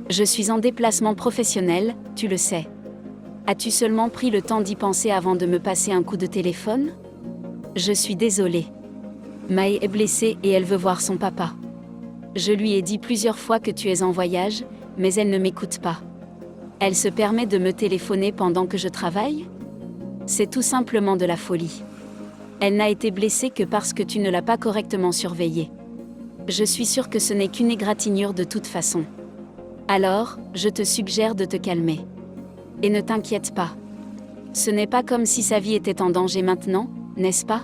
Je suis en déplacement professionnel, tu le sais. As-tu seulement pris le temps d'y penser avant de me passer un coup de téléphone? Je suis désolée. Mai est blessée et elle veut voir son papa. Je lui ai dit plusieurs fois que tu es en voyage, mais elle ne m'écoute pas. Elle se permet de me téléphoner pendant que je travaille? C'est tout simplement de la folie. Elle n'a été blessée que parce que tu ne l'as pas correctement surveillée. Je suis sûre que ce n'est qu'une égratignure de toute façon. Alors, je te suggère de te calmer. Et ne t'inquiète pas. Ce n'est pas comme si sa vie était en danger maintenant, n'est-ce pas?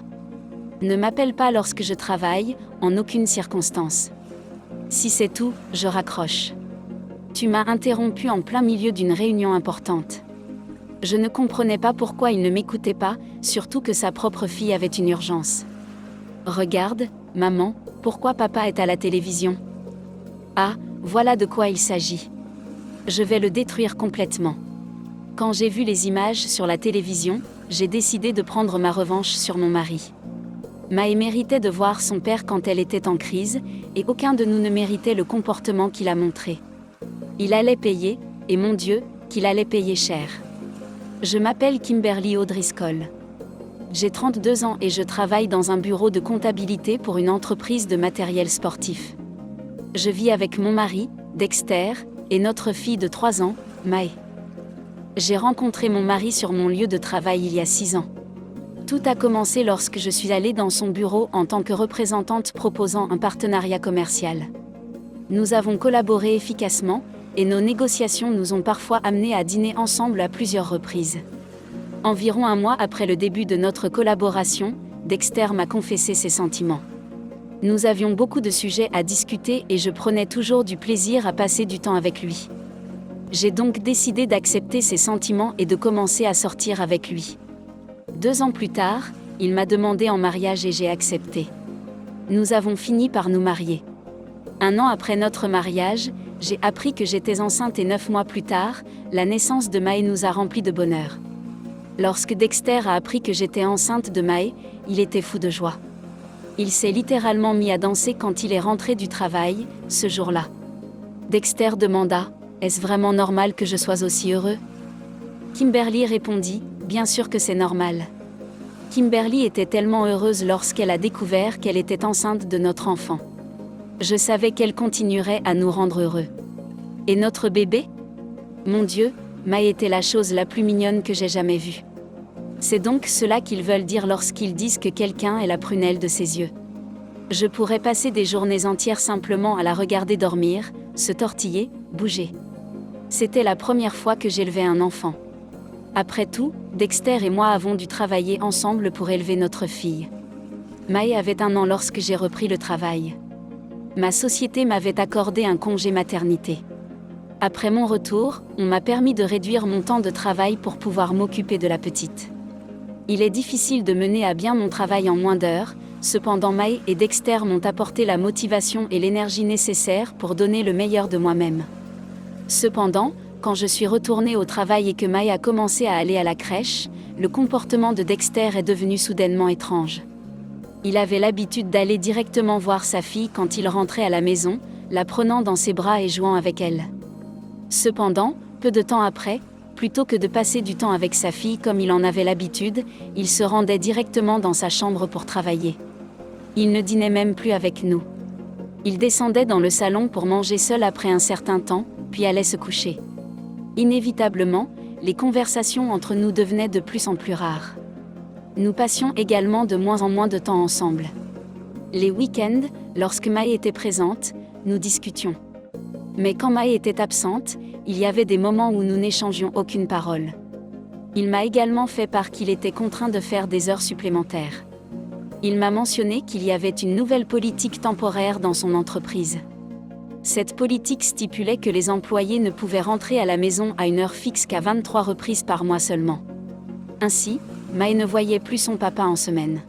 Ne m'appelle pas lorsque je travaille, en aucune circonstance. Si c'est tout, je raccroche. Tu m'as interrompu en plein milieu d'une réunion importante. Je ne comprenais pas pourquoi il ne m'écoutait pas, surtout que sa propre fille avait une urgence. Regarde, maman, pourquoi papa est à la télévision? Ah, voilà de quoi il s'agit. Je vais le détruire complètement. Quand j'ai vu les images sur la télévision, j'ai décidé de prendre ma revanche sur mon mari. Mai méritait de voir son père quand elle était en crise, et aucun de nous ne méritait le comportement qu'il a montré. Il allait payer, et mon Dieu, qu'il allait payer cher. Je m'appelle Kimberly O'Driscoll. J'ai 32 ans et je travaille dans un bureau de comptabilité pour une entreprise de matériel sportif. Je vis avec mon mari, Dexter, et notre fille de 3 ans, Mai. J'ai rencontré mon mari sur mon lieu de travail il y a 6 ans. Tout a commencé lorsque je suis allée dans son bureau en tant que représentante proposant un partenariat commercial. Nous avons collaboré efficacement, et nos négociations nous ont parfois amenés à dîner ensemble à plusieurs reprises. Environ un mois après le début de notre collaboration, Dexter m'a confessé ses sentiments. Nous avions beaucoup de sujets à discuter et je prenais toujours du plaisir à passer du temps avec lui. J'ai donc décidé d'accepter ses sentiments et de commencer à sortir avec lui. 2 ans plus tard, il m'a demandé en mariage et j'ai accepté. Nous avons fini par nous marier. 1 an après notre mariage, j'ai appris que j'étais enceinte et 9 mois plus tard, la naissance de Mai nous a remplis de bonheur. Lorsque Dexter a appris que j'étais enceinte de Mai, il était fou de joie. Il s'est littéralement mis à danser quand il est rentré du travail, ce jour-là. Dexter demanda, « Est-ce vraiment normal que je sois aussi heureux ?» Kimberly répondit, « Bien sûr que c'est normal. » Kimberly était tellement heureuse lorsqu'elle a découvert qu'elle était enceinte de notre enfant. Je savais qu'elle continuerait à nous rendre heureux. Et notre bébé? Mon Dieu, Mai était la chose la plus mignonne que j'ai jamais vue. C'est donc cela qu'ils veulent dire lorsqu'ils disent que quelqu'un est la prunelle de ses yeux. Je pourrais passer des journées entières simplement à la regarder dormir, se tortiller, bouger. C'était la première fois que j'élevais un enfant. Après tout, Dexter et moi avons dû travailler ensemble pour élever notre fille. Mai avait 1 an lorsque j'ai repris le travail. Ma société m'avait accordé un congé maternité. Après mon retour, on m'a permis de réduire mon temps de travail pour pouvoir m'occuper de la petite. Il est difficile de mener à bien mon travail en moins d'heures, cependant Mai et Dexter m'ont apporté la motivation et l'énergie nécessaires pour donner le meilleur de moi-même. Cependant, quand je suis retournée au travail et que Mai a commencé à aller à la crèche, le comportement de Dexter est devenu soudainement étrange. Il avait l'habitude d'aller directement voir sa fille quand il rentrait à la maison, la prenant dans ses bras et jouant avec elle. Cependant, peu de temps après, plutôt que de passer du temps avec sa fille comme il en avait l'habitude, il se rendait directement dans sa chambre pour travailler. Il ne dînait même plus avec nous. Il descendait dans le salon pour manger seul après un certain temps, puis allait se coucher. Inévitablement, les conversations entre nous devenaient de plus en plus rares. Nous passions également de moins en moins de temps ensemble. Les week-ends, lorsque Mai était présente, nous discutions. Mais quand Mai était absente, il y avait des moments où nous n'échangions aucune parole. Il m'a également fait part qu'il était contraint de faire des heures supplémentaires. Il m'a mentionné qu'il y avait une nouvelle politique temporaire dans son entreprise. Cette politique stipulait que les employés ne pouvaient rentrer à la maison à une heure fixe qu'à 23 reprises par mois seulement. Ainsi, Mai ne voyait plus son papa en semaine.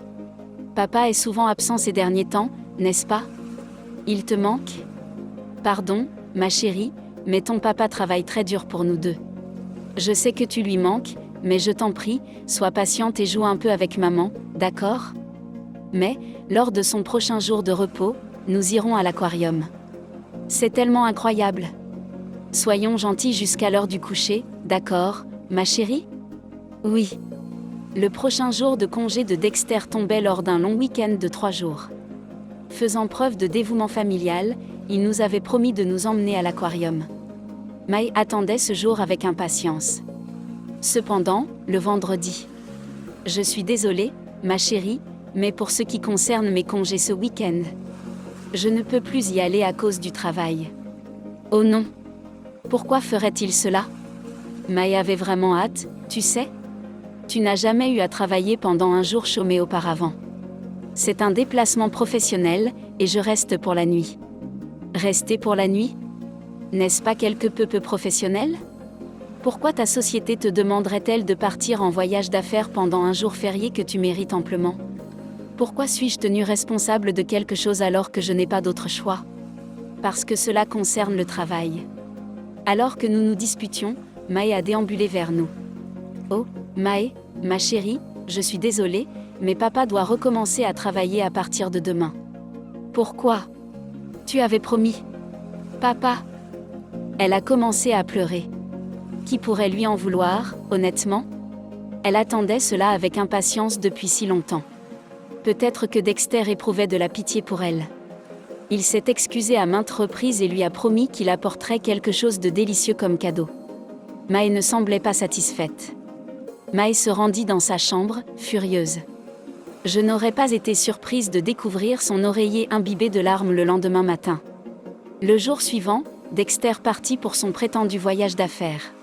Papa est souvent absent ces derniers temps, n'est-ce pas? Il te manque? Pardon, ma chérie, mais ton papa travaille très dur pour nous deux. Je sais que tu lui manques, mais je t'en prie, sois patiente et joue un peu avec maman, d'accord? Mais, lors de son prochain jour de repos, nous irons à l'aquarium. C'est tellement incroyable. Soyons gentils jusqu'à l'heure du coucher, d'accord, ma chérie? Oui. Le prochain jour de congé de Dexter tombait lors d'un long week-end de 3 jours. Faisant preuve de dévouement familial, il nous avait promis de nous emmener à l'aquarium. Mai attendait ce jour avec impatience. Cependant, le vendredi. Je suis désolée, ma chérie, mais pour ce qui concerne mes congés ce week-end, je ne peux plus y aller à cause du travail. Oh non! Pourquoi ferait-il cela? Mai avait vraiment hâte, tu sais? Tu n'as jamais eu à travailler pendant un jour chômé auparavant. C'est un déplacement professionnel, et je reste pour la nuit. Rester pour la nuit? N'est-ce pas quelque peu professionnel? Pourquoi ta société te demanderait-elle de partir en voyage d'affaires pendant un jour férié que tu mérites amplement? Pourquoi suis-je tenue responsable de quelque chose alors que je n'ai pas d'autre choix? Parce que cela concerne le travail. Alors que nous nous disputions, Mai a déambulé vers nous. Oh, Mai, ma chérie, je suis désolée, mais papa doit recommencer à travailler à partir de demain. Pourquoi? Tu avais promis. Papa. Elle a commencé à pleurer. Qui pourrait lui en vouloir, honnêtement? Elle attendait cela avec impatience depuis si longtemps. Peut-être que Dexter éprouvait de la pitié pour elle. Il s'est excusé à maintes reprises et lui a promis qu'il apporterait quelque chose de délicieux comme cadeau. Mai ne semblait pas satisfaite. Mai se rendit dans sa chambre, furieuse. Je n'aurais pas été surprise de découvrir son oreiller imbibé de larmes le lendemain matin. Le jour suivant, Dexter partit pour son prétendu voyage d'affaires.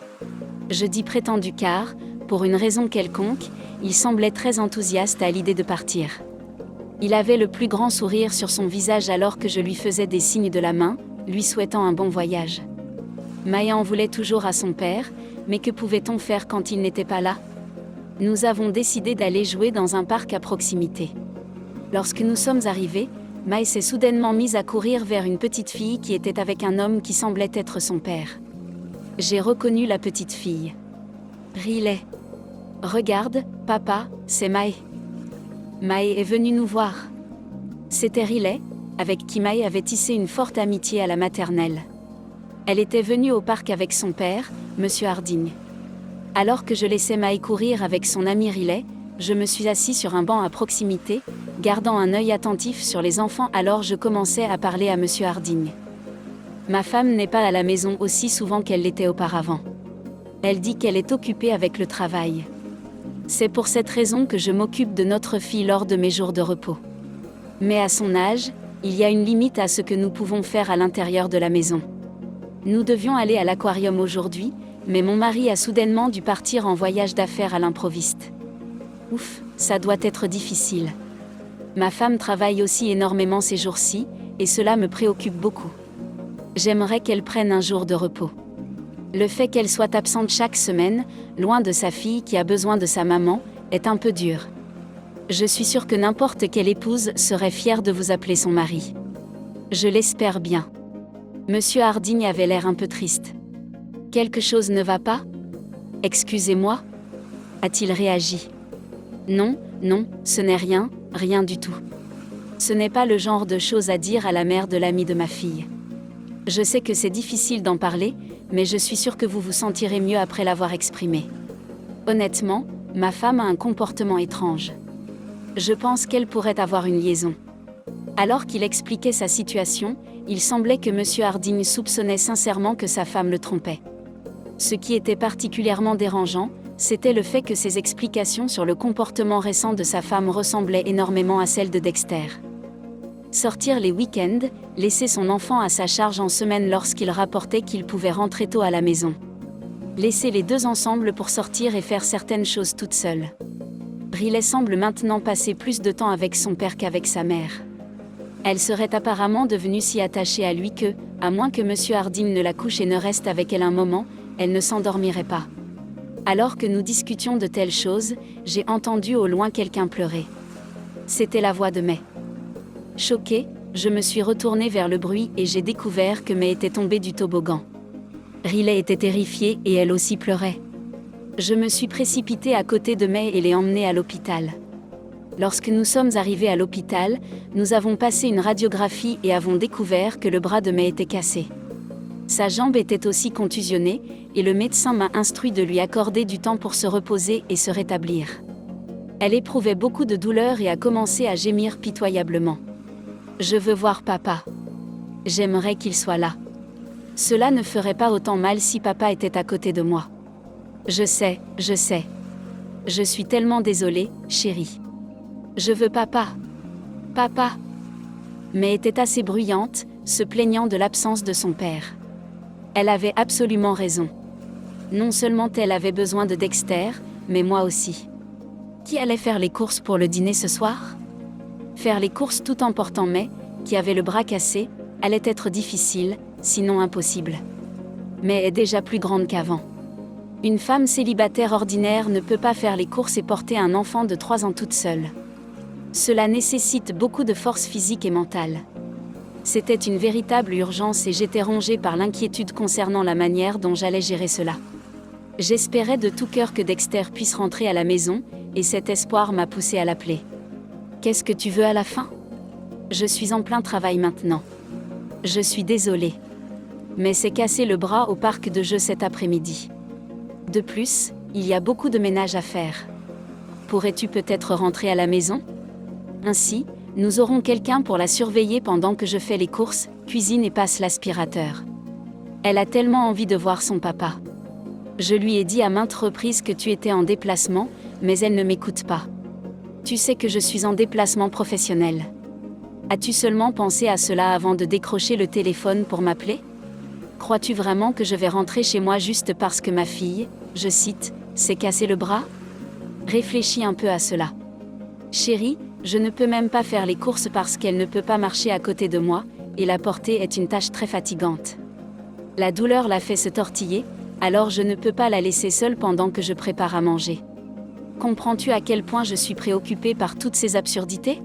Je dis prétendu car, pour une raison quelconque, il semblait très enthousiaste à l'idée de partir. Il avait le plus grand sourire sur son visage alors que je lui faisais des signes de la main, lui souhaitant un bon voyage. Mai en voulait toujours à son père, mais que pouvait-on faire quand il n'était pas là? Nous avons décidé d'aller jouer dans un parc à proximité. Lorsque nous sommes arrivés, Mai s'est soudainement mise à courir vers une petite fille qui était avec un homme qui semblait être son père. J'ai reconnu la petite fille. Riley. Regarde, papa, c'est Mai. Mai est venue nous voir. C'était Riley, avec qui Mai avait tissé une forte amitié à la maternelle. Elle était venue au parc avec son père, Monsieur Harding. Alors que je laissais Mai courir avec son ami Riley, je me suis assis sur un banc à proximité, gardant un œil attentif sur les enfants alors je commençais à parler à Monsieur Harding. Ma femme n'est pas à la maison aussi souvent qu'elle l'était auparavant. Elle dit qu'elle est occupée avec le travail. C'est pour cette raison que je m'occupe de notre fille lors de mes jours de repos. Mais à son âge, il y a une limite à ce que nous pouvons faire à l'intérieur de la maison. Nous devions aller à l'aquarium aujourd'hui, mais mon mari a soudainement dû partir en voyage d'affaires à l'improviste. Ouf, ça doit être difficile. Ma femme travaille aussi énormément ces jours-ci, et cela me préoccupe beaucoup. J'aimerais qu'elle prenne un jour de repos. Le fait qu'elle soit absente chaque semaine, loin de sa fille qui a besoin de sa maman, est un peu dur. Je suis sûre que n'importe quelle épouse serait fière de vous appeler son mari. Je l'espère bien. Monsieur Harding avait l'air un peu triste. Quelque chose ne va pas? Excusez-moi? A-t-il réagi? Non, non, ce n'est rien, rien du tout. Ce n'est pas le genre de choses à dire à la mère de l'ami de ma fille. Je sais que c'est difficile d'en parler, mais je suis sûre que vous vous sentirez mieux après l'avoir exprimé. Honnêtement, ma femme a un comportement étrange. Je pense qu'elle pourrait avoir une liaison. Alors qu'il expliquait sa situation, il semblait que Monsieur Harding soupçonnait sincèrement que sa femme le trompait. Ce qui était particulièrement dérangeant, c'était le fait que ses explications sur le comportement récent de sa femme ressemblaient énormément à celles de Dexter. Sortir les week-ends, laisser son enfant à sa charge en semaine lorsqu'il rapportait qu'il pouvait rentrer tôt à la maison. Laisser les deux ensemble pour sortir et faire certaines choses toute seule. Riley semble maintenant passer plus de temps avec son père qu'avec sa mère. Elle serait apparemment devenue si attachée à lui que, à moins que Monsieur Harding ne la couche et ne reste avec elle un moment, elle ne s'endormirait pas. Alors que nous discutions de telles choses, j'ai entendu au loin quelqu'un pleurer. C'était la voix de Mai. Choquée, je me suis retournée vers le bruit et j'ai découvert que Mai était tombée du toboggan. Riley était terrifiée et elle aussi pleurait. Je me suis précipitée à côté de Mai et l'ai emmenée à l'hôpital. Lorsque nous sommes arrivés à l'hôpital, nous avons passé une radiographie et avons découvert que le bras de Mai était cassé. Sa jambe était aussi contusionnée, et le médecin m'a instruit de lui accorder du temps pour se reposer et se rétablir. Elle éprouvait beaucoup de douleur et a commencé à gémir pitoyablement. Je veux voir papa. J'aimerais qu'il soit là. Cela ne ferait pas autant mal si papa était à côté de moi. Je sais, je sais. Je suis tellement désolée, chérie. Je veux papa. Papa. Mais était assez bruyante, se plaignant de l'absence de son père. Elle avait absolument raison. Non seulement elle avait besoin de Dexter, mais moi aussi. Qui allait faire les courses pour le dîner ce soir? Faire les courses tout en portant May, qui avait le bras cassé, allait être difficile, sinon impossible. May est déjà plus grande qu'avant. Une femme célibataire ordinaire ne peut pas faire les courses et porter un enfant de 3 ans toute seule. Cela nécessite beaucoup de force physique et mentale. C'était une véritable urgence et j'étais rongée par l'inquiétude concernant la manière dont j'allais gérer cela. J'espérais de tout cœur que Dexter puisse rentrer à la maison, et cet espoir m'a poussée à l'appeler. Qu'est-ce que tu veux à la fin? Je suis en plein travail maintenant. Je suis désolée. Mais c'est cassé le bras au parc de jeux cet après-midi. De plus, il y a beaucoup de ménage à faire. Pourrais-tu peut-être rentrer à la maison? Ainsi, nous aurons quelqu'un pour la surveiller pendant que je fais les courses, cuisine et passe l'aspirateur. Elle a tellement envie de voir son papa. Je lui ai dit à maintes reprises que tu étais en déplacement, mais elle ne m'écoute pas. Tu sais que je suis en déplacement professionnel. As-tu seulement pensé à cela avant de décrocher le téléphone pour m'appeler? Crois-tu vraiment que je vais rentrer chez moi juste parce que ma fille, je cite, s'est cassé le bras? Réfléchis un peu à cela. Chérie, je ne peux même pas faire les courses parce qu'elle ne peut pas marcher à côté de moi, et la porter est une tâche très fatigante. La douleur la fait se tortiller, alors je ne peux pas la laisser seule pendant que je prépare à manger. Comprends-tu à quel point je suis préoccupée par toutes ces absurdités?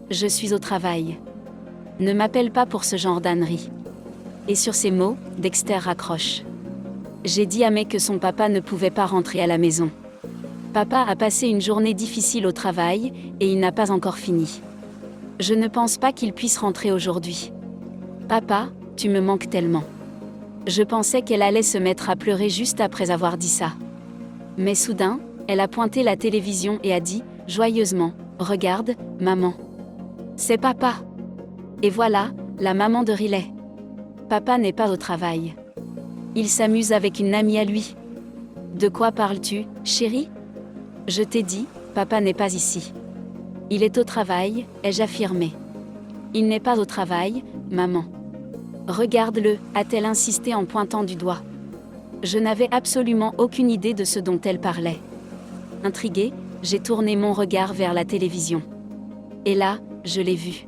Je suis au travail. Ne m'appelle pas pour ce genre d'ânerie. Et sur ces mots, Dexter raccroche. J'ai dit à May que son papa ne pouvait pas rentrer à la maison. Papa a passé une journée difficile au travail, et il n'a pas encore fini. Je ne pense pas qu'il puisse rentrer aujourd'hui. Papa, tu me manques tellement. Je pensais qu'elle allait se mettre à pleurer juste après avoir dit ça. Mais soudain, elle a pointé la télévision et a dit, joyeusement, « Regarde, maman. C'est papa. » Et voilà, la maman de Riley. Papa n'est pas au travail. Il s'amuse avec une amie à lui. De quoi parles-tu, chérie? Je t'ai dit, papa n'est pas ici. Il est au travail, ai-je affirmé. Il n'est pas au travail, maman. Regarde-le, a-t-elle insisté en pointant du doigt. Je n'avais absolument aucune idée de ce dont elle parlait. Intriguée, j'ai tourné mon regard vers la télévision. Et là, je l'ai vu.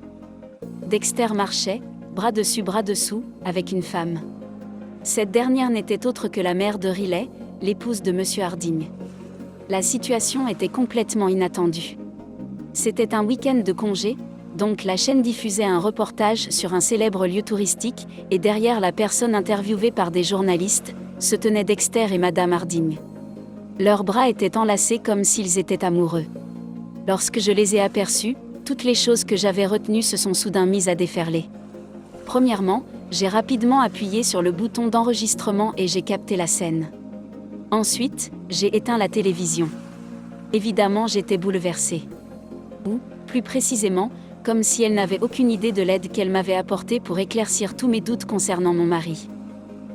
Dexter marchait, bras dessus bras dessous, avec une femme. Cette dernière n'était autre que la mère de Riley, l'épouse de Monsieur Harding. La situation était complètement inattendue. C'était un week-end de congé, donc la chaîne diffusait un reportage sur un célèbre lieu touristique, et derrière la personne interviewée par des journalistes, se tenaient Dexter et Madame Harding. Leurs bras étaient enlacés comme s'ils étaient amoureux. Lorsque je les ai aperçus, toutes les choses que j'avais retenues se sont soudain mises à déferler. Premièrement, j'ai rapidement appuyé sur le bouton d'enregistrement et j'ai capté la scène. Ensuite, j'ai éteint la télévision. Évidemment, j'étais bouleversée. Ou, plus précisément, comme si elle n'avait aucune idée de l'aide qu'elle m'avait apportée pour éclaircir tous mes doutes concernant mon mari.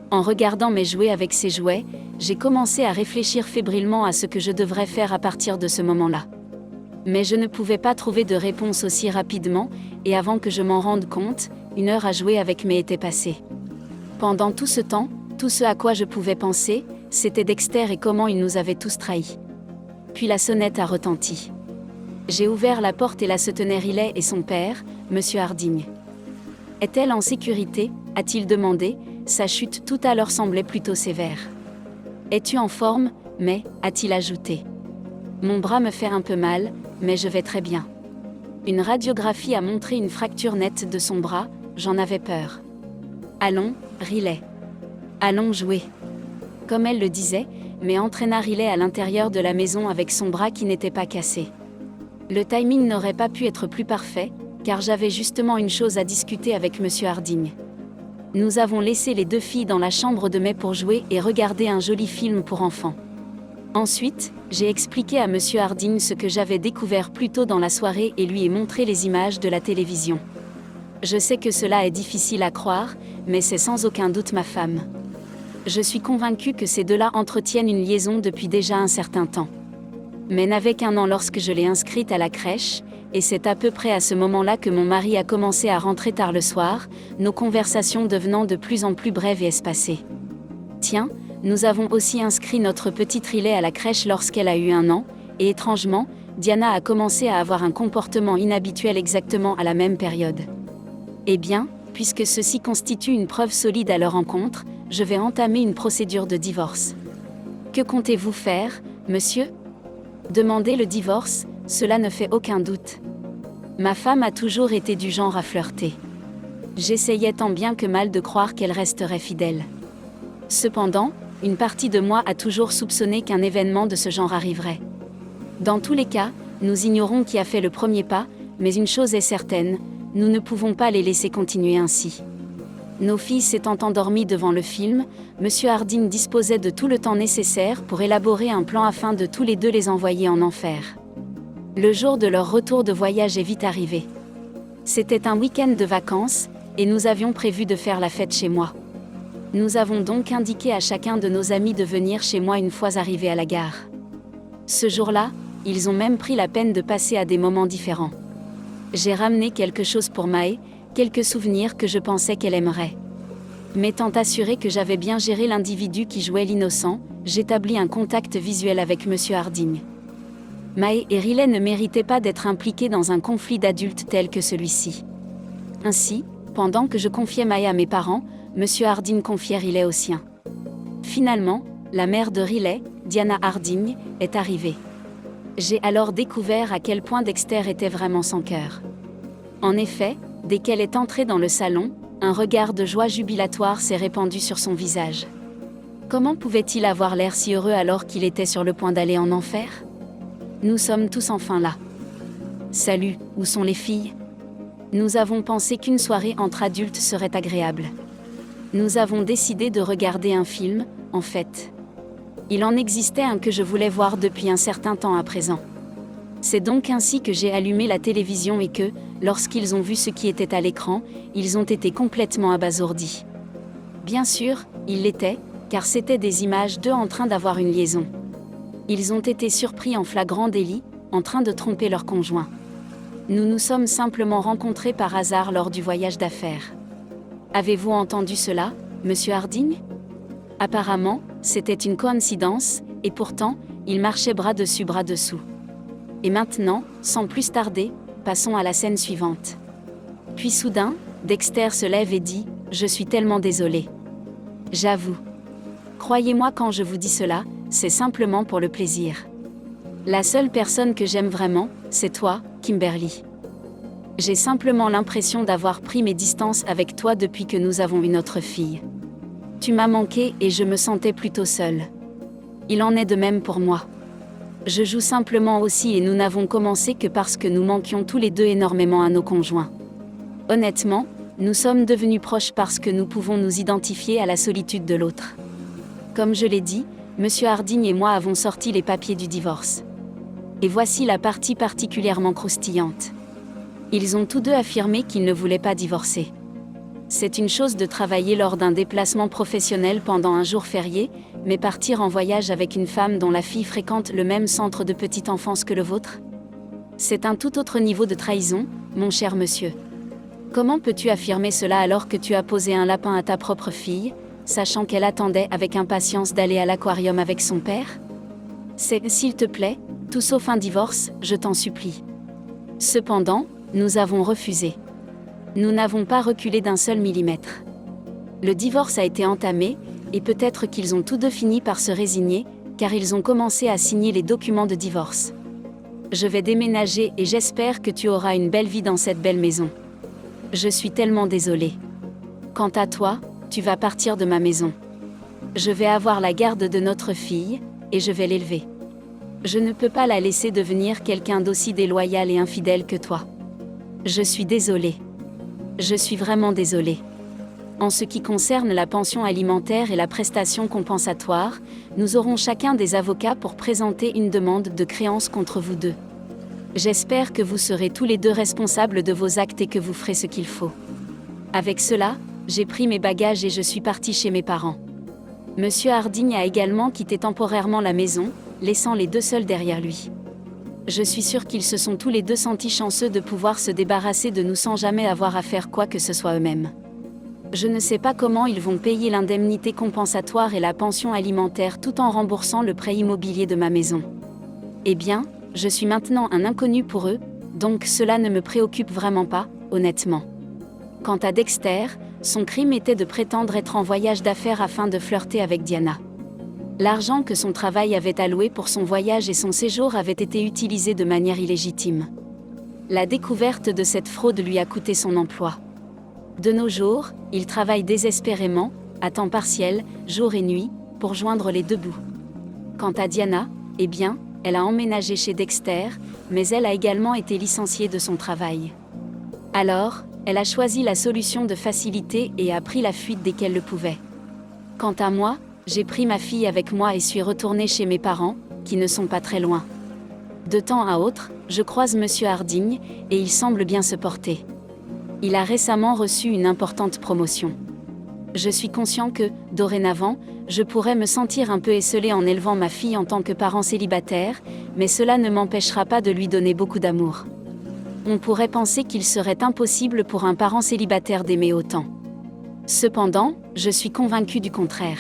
En regardant mes jouets avec ses jouets, j'ai commencé à réfléchir fébrilement à ce que je devrais faire à partir de ce moment-là. Mais je ne pouvais pas trouver de réponse aussi rapidement, et avant que je m'en rende compte, 1 heure à jouer avec May était passée. Pendant tout ce temps, tout ce à quoi je pouvais penser, c'était Dexter et comment il nous avait tous trahis. Puis la sonnette a retenti. J'ai ouvert la porte et là se tenaient Riley et son père, Monsieur Harding. Est-elle en sécurité, a-t-il demandé, sa chute tout à l'heure semblait plutôt sévère. Es-tu en forme, mais, a-t-il ajouté. Mon bras me fait un peu mal, mais je vais très bien. Une radiographie a montré une fracture nette de son bras, j'en avais peur. Allons, Riley. Allons jouer. Comme elle le disait, mais entraîna Riley à l'intérieur de la maison avec son bras qui n'était pas cassé. Le timing n'aurait pas pu être plus parfait, car j'avais justement une chose à discuter avec Monsieur Harding. Nous avons laissé les 2 filles dans la chambre de May pour jouer et regarder un joli film pour enfants. Ensuite, j'ai expliqué à Monsieur Harding ce que j'avais découvert plus tôt dans la soirée et lui ai montré les images de la télévision. Je sais que cela est difficile à croire, mais c'est sans aucun doute ma femme. Je suis convaincue que ces deux-là entretiennent une liaison depuis déjà un certain temps. May n'avait qu'1 an lorsque je l'ai inscrite à la crèche, et c'est à peu près à ce moment-là que mon mari a commencé à rentrer tard le soir, nos conversations devenant de plus en plus brèves et espacées. Tiens, nous avons aussi inscrit notre petite Riley à la crèche lorsqu'elle a eu 1 an, et étrangement, Diana a commencé à avoir un comportement inhabituel exactement à la même période. Eh bien, puisque ceci constitue une preuve solide à leur rencontre, je vais entamer une procédure de divorce. Que comptez-vous faire, monsieur ? Demander le divorce, cela ne fait aucun doute. Ma femme a toujours été du genre à flirter. J'essayais tant bien que mal de croire qu'elle resterait fidèle. Cependant, une partie de moi a toujours soupçonné qu'un événement de ce genre arriverait. Dans tous les cas, nous ignorons qui a fait le premier pas, mais une chose est certaine, nous ne pouvons pas les laisser continuer ainsi. Nos filles s'étant endormies devant le film, Monsieur Harding disposait de tout le temps nécessaire pour élaborer un plan afin de tous les 2 les envoyer en enfer. Le jour de leur retour de voyage est vite arrivé. C'était un week-end de vacances, et nous avions prévu de faire la fête chez moi. Nous avons donc indiqué à chacun de nos amis de venir chez moi une fois arrivés à la gare. Ce jour-là, ils ont même pris la peine de passer à des moments différents. J'ai ramené quelque chose pour May, quelques souvenirs que je pensais qu'elle aimerait. M'étant assuré que j'avais bien géré l'individu qui jouait l'innocent, j'établis un contact visuel avec Monsieur Harding. May et Riley ne méritaient pas d'être impliqués dans un conflit d'adultes tel que celui-ci. Ainsi, pendant que je confiais May à mes parents, Monsieur Harding confiait Riley aux siens. Finalement, la mère de Riley, Diana Harding, est arrivée. J'ai alors découvert à quel point Dexter était vraiment sans cœur. En effet, dès qu'elle est entrée dans le salon, un regard de joie jubilatoire s'est répandu sur son visage. Comment pouvait-il avoir l'air si heureux alors qu'il était sur le point d'aller en enfer ? Nous sommes tous enfin là. Salut, où sont les filles ? Nous avons pensé qu'une soirée entre adultes serait agréable. Nous avons décidé de regarder un film, en fait. Il en existait un que je voulais voir depuis un certain temps à présent. C'est donc ainsi que j'ai allumé la télévision et que, lorsqu'ils ont vu ce qui était à l'écran, ils ont été complètement abasourdis. Bien sûr, ils l'étaient, car c'étaient des images d'eux en train d'avoir une liaison. Ils ont été surpris en flagrant délit, en train de tromper leur conjoint. Nous nous sommes simplement rencontrés par hasard lors du voyage d'affaires. Avez-vous entendu cela, Monsieur Harding ? Apparemment, c'était une coïncidence, et pourtant, ils marchaient bras dessus bras dessous. Et maintenant, sans plus tarder, passons à la scène suivante. Puis soudain, Dexter se lève et dit « Je suis tellement désolé. » J'avoue. Croyez-moi quand je vous dis cela, c'est simplement pour le plaisir. La seule personne que j'aime vraiment, c'est toi, Kimberly. J'ai simplement l'impression d'avoir pris mes distances avec toi depuis que nous avons eu notre fille. Tu m'as manqué et je me sentais plutôt seule. Il en est de même pour moi. Je joue simplement aussi et nous n'avons commencé que parce que nous manquions tous les 2 énormément à nos conjoints. Honnêtement, nous sommes devenus proches parce que nous pouvons nous identifier à la solitude de l'autre. Comme je l'ai dit, Monsieur Harding et moi avons sorti les papiers du divorce. Et voici la partie particulièrement croustillante. Ils ont tous 2 affirmé qu'ils ne voulaient pas divorcer. C'est une chose de travailler lors d'un déplacement professionnel pendant un jour férié, mais partir en voyage avec une femme dont la fille fréquente le même centre de petite enfance que le vôtre ? C'est un tout autre niveau de trahison, mon cher monsieur. Comment peux-tu affirmer cela alors que tu as posé un lapin à ta propre fille, sachant qu'elle attendait avec impatience d'aller à l'aquarium avec son père ? C'est, s'il te plaît, tout sauf un divorce, je t'en supplie. Cependant, nous avons refusé. Nous n'avons pas reculé d'un seul millimètre. Le divorce a été entamé, et peut-être qu'ils ont tous 2 fini par se résigner, car ils ont commencé à signer les documents de divorce. Je vais déménager et j'espère que tu auras une belle vie dans cette belle maison. Je suis tellement désolée. Quant à toi, tu vas partir de ma maison. Je vais avoir la garde de notre fille, et je vais l'élever. Je ne peux pas la laisser devenir quelqu'un d'aussi déloyal et infidèle que toi. Je suis désolée. Je suis vraiment désolée. En ce qui concerne la pension alimentaire et la prestation compensatoire, nous aurons chacun des avocats pour présenter une demande de créance contre vous deux. J'espère que vous serez tous les deux responsables de vos actes et que vous ferez ce qu'il faut. Avec cela, j'ai pris mes bagages et je suis parti chez mes parents. Monsieur Harding a également quitté temporairement la maison, laissant les deux seuls derrière lui. Je suis sûre qu'ils se sont tous les deux sentis chanceux de pouvoir se débarrasser de nous sans jamais avoir à faire quoi que ce soit eux-mêmes. Je ne sais pas comment ils vont payer l'indemnité compensatoire et la pension alimentaire tout en remboursant le prêt immobilier de ma maison. Eh bien, je suis maintenant un inconnu pour eux, donc cela ne me préoccupe vraiment pas, honnêtement. Quant à Dexter, son crime était de prétendre être en voyage d'affaires afin de flirter avec Diana. L'argent que son travail avait alloué pour son voyage et son séjour avait été utilisé de manière illégitime. La découverte de cette fraude lui a coûté son emploi. De nos jours, il travaille désespérément, à temps partiel, jour et nuit, pour joindre les deux bouts. Quant à Diana, eh bien, elle a emménagé chez Dexter, mais elle a également été licenciée de son travail. Alors, elle a choisi la solution de facilité et a pris la fuite dès qu'elle le pouvait. Quant à moi, j'ai pris ma fille avec moi et suis retournée chez mes parents, qui ne sont pas très loin. De temps à autre, je croise Monsieur Harding, et il semble bien se porter. Il a récemment reçu une importante promotion. Je suis conscient que, dorénavant, je pourrais me sentir un peu esselée en élevant ma fille en tant que parent célibataire, mais cela ne m'empêchera pas de lui donner beaucoup d'amour. On pourrait penser qu'il serait impossible pour un parent célibataire d'aimer autant. Cependant, je suis convaincue du contraire.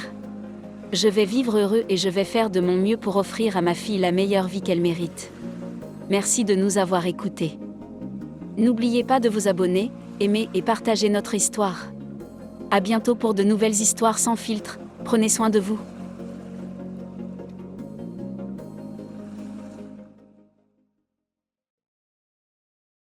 Je vais vivre heureux et je vais faire de mon mieux pour offrir à ma fille la meilleure vie qu'elle mérite. Merci de nous avoir écoutés. N'oubliez pas de vous abonner, aimer et partager notre histoire. À bientôt pour de nouvelles histoires sans filtre, prenez soin de vous.